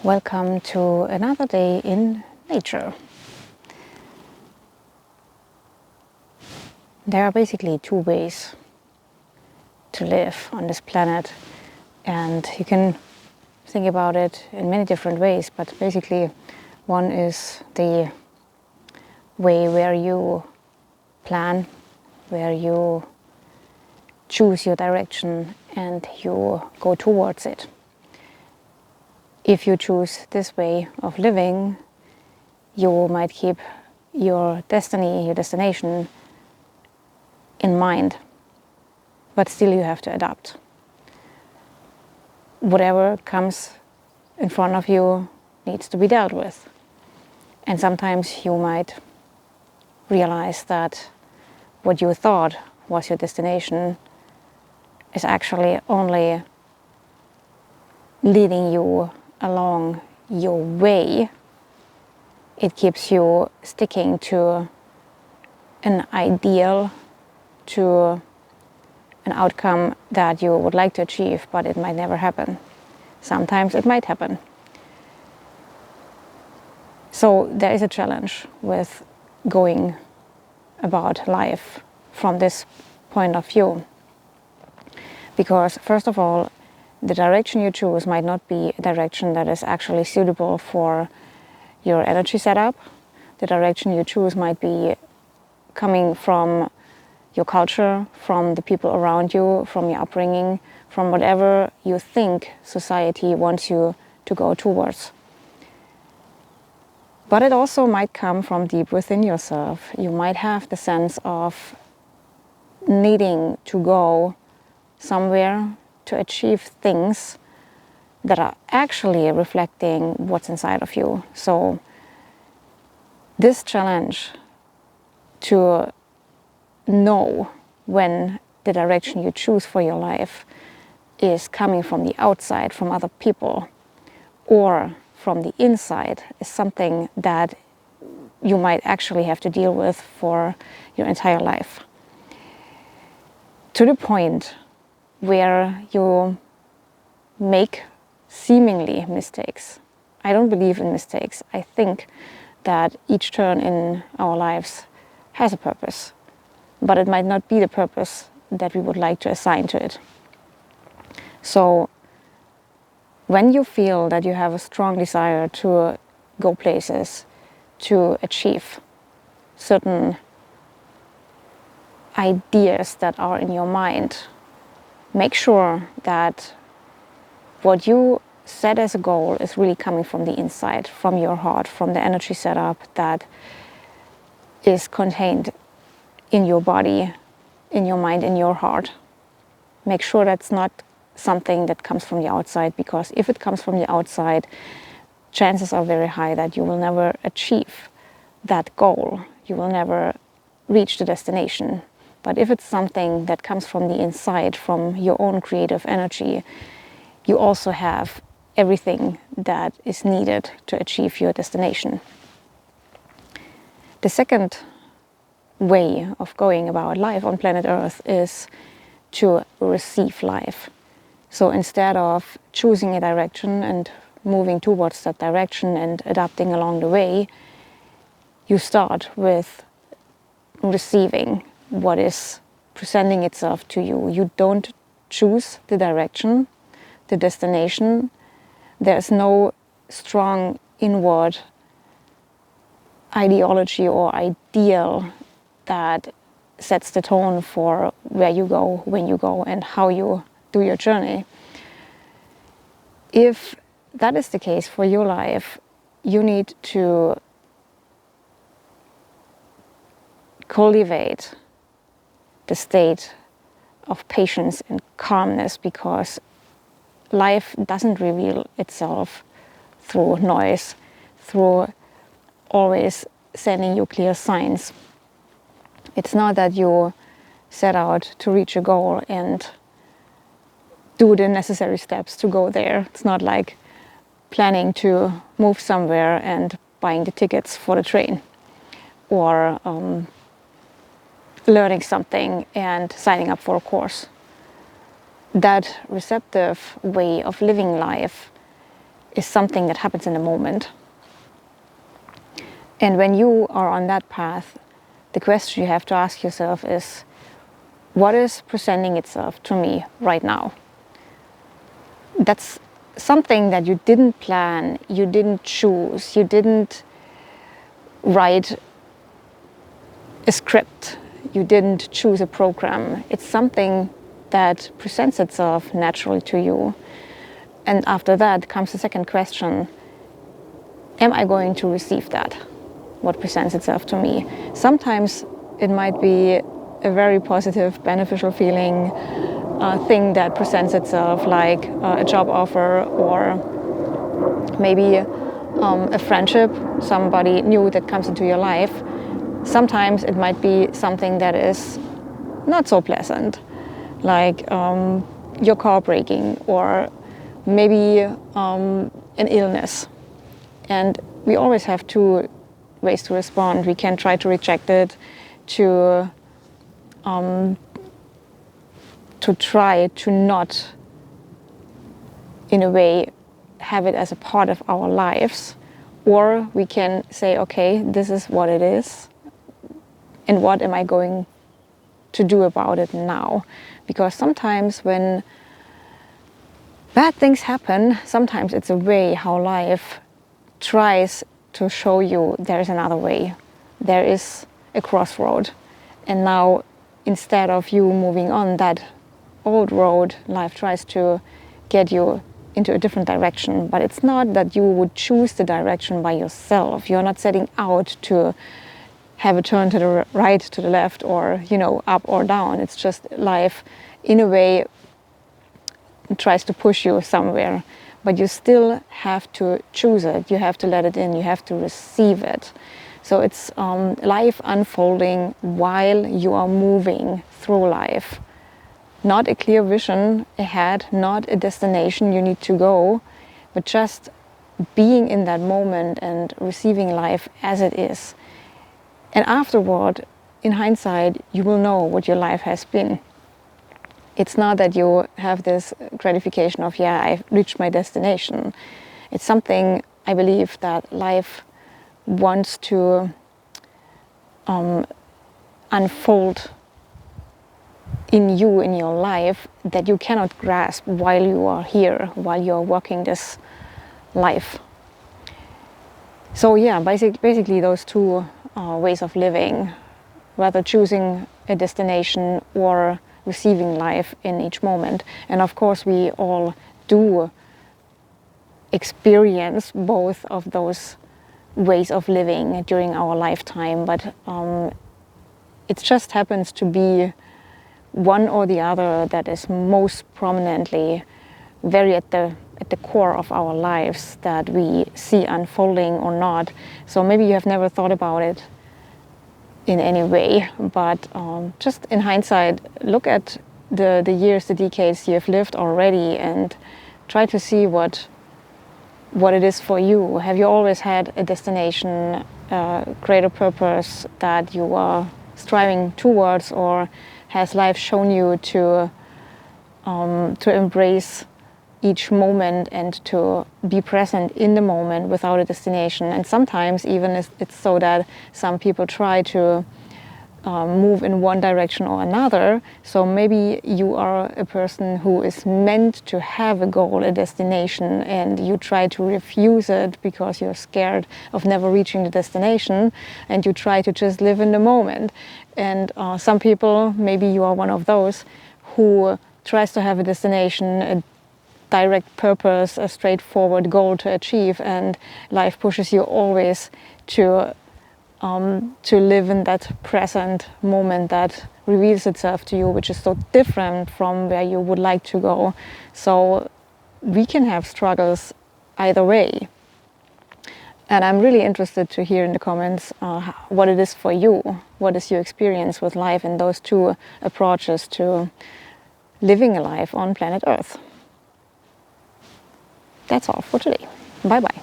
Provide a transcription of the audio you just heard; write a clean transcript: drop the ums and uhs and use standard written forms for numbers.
Welcome to another day in nature. There are basically two ways to live on this planet, and you can think about it in many different ways, but basically one is the way where you plan, where you choose your direction and you go towards it. If you choose this way of living, you might keep your destiny, your destination in mind, but still you have to adapt. Whatever comes in front of you needs to be dealt with. And sometimes you might realize that what you thought was your destination is actually only leading you along your way. It keeps you sticking to an ideal, to an outcome that you would like to achieve, but it might never happen. Sometimes it might happen. So there is a challenge with going about life from this point of view. Because first of all, the direction you choose might not be a direction that is actually suitable for your energy setup. The direction you choose might be coming from your culture, from the people around you, from your upbringing, from whatever you think society wants you to go towards. But it also might come from deep within yourself. You might have the sense of needing to go somewhere to achieve things that are actually reflecting what's inside of you. So this challenge to know when the direction you choose for your life is coming from the outside, from other people, or from the inside is something that you might actually have to deal with for your entire life. To the point where you make seemingly mistakes. I don't believe in mistakes. I think that each turn in our lives has a purpose, but it might not be the purpose that we would like to assign to it. So when you feel that you have a strong desire to go places, to achieve certain ideas that are in your mind, make sure that what you set as a goal is really coming from the inside, from your heart, from the energy setup that is contained in your body, in your mind, in your heart. Make sure that's not something that comes from the outside, because if it comes from the outside, chances are very high that you will never achieve that goal. You will never reach the destination. But if it's something that comes from the inside, from your own creative energy, you also have everything that is needed to achieve your destination. The second way of going about life on planet Earth is to receive life. So instead of choosing a direction and moving towards that direction and adapting along the way, you start with receiving what is presenting itself to you. You don't choose the direction, the destination. There's no strong inward ideology or ideal that sets the tone for where you go, when you go, and how you do your journey. If that is the case for your life, you need to cultivate the state of patience and calmness, because life doesn't reveal itself through noise, through always sending you clear signs. It's not that you set out to reach a goal and do the necessary steps to go there. It's not like planning to move somewhere and buying the tickets for the train, or learning something and signing up for a course. That receptive way of living life is something that happens in the moment. And when you are on that path, the question you have to ask yourself is, what is presenting itself to me right now? That's something that you didn't plan, you didn't choose, you didn't write a script, you didn't choose a program. It's something that presents itself naturally to you. And after that comes the second question: am I going to receive that, what presents itself to me? Sometimes it might be a very positive, beneficial feeling, thing that presents itself, like a job offer, or maybe a friendship, somebody new that comes into your life. Sometimes it might be something that is not so pleasant, like your car breaking, or maybe an illness. And we always have two ways to respond. We can try to reject it, to try to not, in a way, have it as a part of our lives. Or we can say, okay, this is what it is, and what am I going to do about it now? Because sometimes when bad things happen, sometimes it's a way how life tries to show you there is another way. There is a crossroad. And now, instead of you moving on that old road, life tries to get you into a different direction. But it's not that you would choose the direction by yourself. You're not setting out to have a turn to the right, to the left, or, up or down. It's just life, in a way, tries to push you somewhere. But you still have to choose it. You have to let it in. You have to receive it. So it's life unfolding while you are moving through life. Not a clear vision ahead, not a destination you need to go, but just being in that moment and receiving life as it is. And afterward, in hindsight, you will know what your life has been. It's not that you have this gratification of, yeah, I've reached my destination. It's something, I believe, that life wants to unfold in you, in your life, that you cannot grasp while you are here, while you are walking this life. So yeah, basically those two ways of living, whether choosing a destination or receiving life in each moment. And of course we all do experience both of those ways of living during our lifetime, but it just happens to be one or the other that is most prominently very at the core of our lives, that we see unfolding or not. So maybe you have never thought about it in any way, but just in hindsight, look at the years, the decades you have lived already, and try to see what it is for you. Have you always had a destination, a greater purpose that you are striving towards, or has life shown you to embrace each moment and to be present in the moment without a destination? And sometimes even it's so that some people try to move in one direction or another. So maybe you are a person who is meant to have a goal, a destination, and you try to refuse it because you're scared of never reaching the destination, and you try to just live in the moment. And some people, maybe you are one of those, who tries to have a destination, a direct purpose, a straightforward goal to achieve, and life pushes you always to live in that present moment that reveals itself to you, which is so different from where you would like to go. So we can have struggles either way. And I'm really interested to hear in the comments what it is for you. What is your experience with life in those two approaches to living a life on planet Earth? That's all for today. Bye-bye.